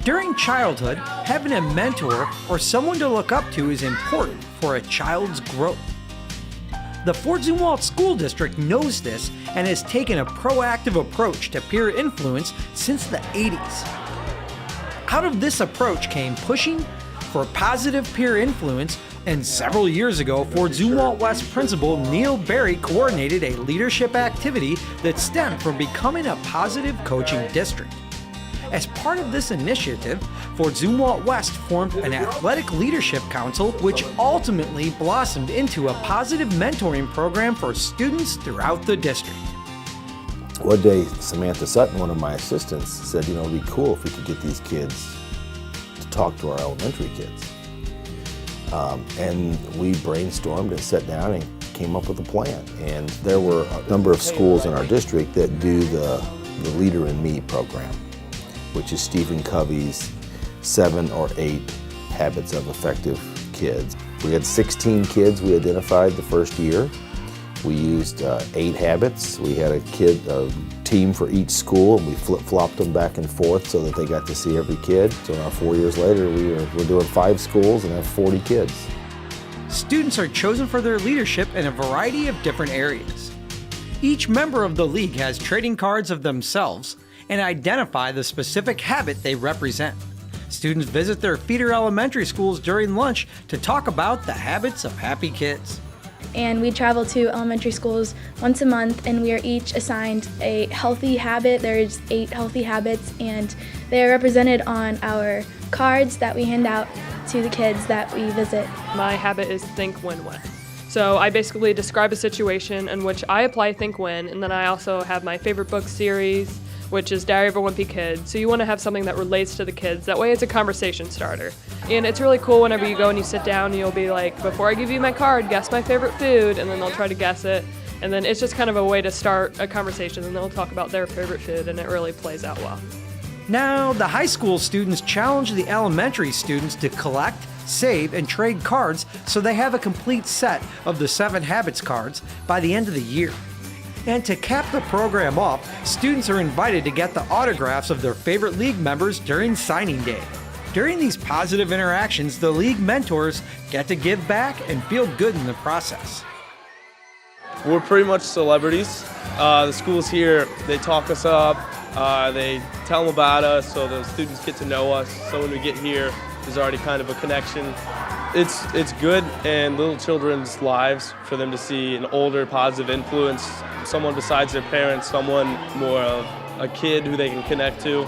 During childhood, having a mentor or someone to look up to is important for a child's growth. The Fort Zumwalt School District knows this and has taken a proactive approach to peer influence since the 80s. Out of this approach came pushing for positive peer influence, and several years ago, Fort Zumwalt West Principal Neil Berry coordinated a leadership activity that stemmed from becoming a positive coaching district. As part of this initiative, Fort Zumwalt West formed an athletic leadership council, which ultimately blossomed into a positive mentoring program for students throughout the district. One day, Samantha Sutton, one of my assistants, said, you know, it'd be cool if we could get these kids to talk to our elementary kids. And we brainstormed and sat down and came up with a plan. And there were a number of schools in our district that do the Leader in Me program, which is Stephen Covey's 7 or 8 Habits of Effective Kids. We had 16 kids we identified the first year. We used 8 habits. We had a team for each school, and we flip-flopped them back and forth so that they got to see every kid. So now 4 years later, we're doing 5 schools and have 40 kids. Students are chosen for their leadership in a variety of different areas. Each member of the league has trading cards of themselves and identify the specific habit they represent. Students visit their feeder elementary schools during lunch to talk about the habits of happy kids. And we travel to elementary schools once a month, and we are each assigned a healthy habit. There's 8 healthy habits, and they are represented on our cards that we hand out to the kids that we visit. My habit is think, win, win. So I basically describe a situation in which I apply think, win, and then I also have my favorite book series, which is Diary of a Wimpy Kid. So you want to have something that relates to the kids. That way it's a conversation starter. And it's really cool whenever you go and you sit down and you'll be like, before I give you my card, guess my favorite food, and then they'll try to guess it. And then it's just kind of a way to start a conversation, and they'll talk about their favorite food, and it really plays out well. Now, the high school students challenge the elementary students to collect, save, and trade cards so they have a complete set of the 7 habits cards by the end of the year. And to cap the program off, students are invited to get the autographs of their favorite league members during signing day. During these positive interactions, the league mentors get to give back and feel good in the process. We're pretty much celebrities. The schools here, they talk us up, they tell them about us so the students get to know us. So when we get here, there's already kind of a connection. It's good in little children's lives for them to see an older positive influence, someone besides their parents, someone more of a kid who they can connect to,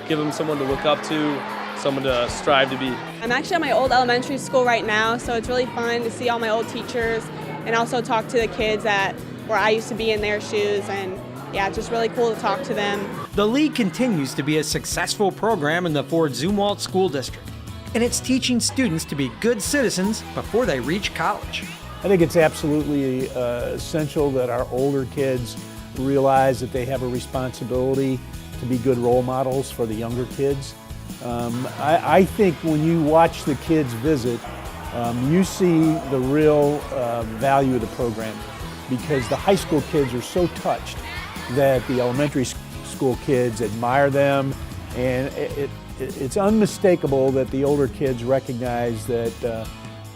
give them someone to look up to, someone to strive to be. I'm actually at my old elementary school right now, so it's really fun to see all my old teachers and also talk to the kids where I used to be in their shoes, and yeah, it's just really cool to talk to them. The league continues to be a successful program in the Fort Zumwalt School District, and it's teaching students to be good citizens before they reach college. I think it's absolutely essential that our older kids realize that they have a responsibility to be good role models for the younger kids. I think when you watch the kids visit, you see the real value of the program, because the high school kids are so touched that the elementary school kids admire them, and it's unmistakable that the older kids recognize that,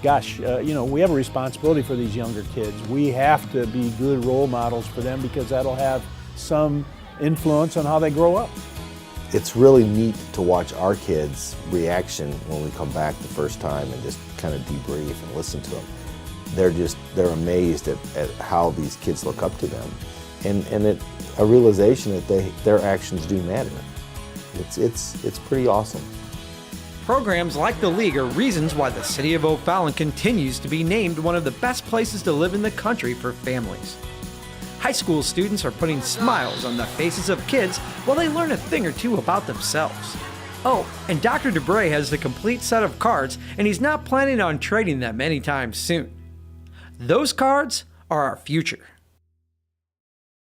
gosh, we have a responsibility for these younger kids. We have to be good role models for them, because that'll have some influence on how they grow up. It's really neat to watch our kids' reaction when we come back the first time and just kind of debrief and listen to them. They're amazed at how these kids look up to them, and a realization that their actions do matter. It's pretty awesome. Programs like the League are reasons why the city of O'Fallon continues to be named one of the best places to live in the country for families. High school students are putting smiles on the faces of kids while they learn a thing or two about themselves. Oh, and Dr. DeBray has the complete set of cards, and he's not planning on trading them anytime soon. Those cards are our future.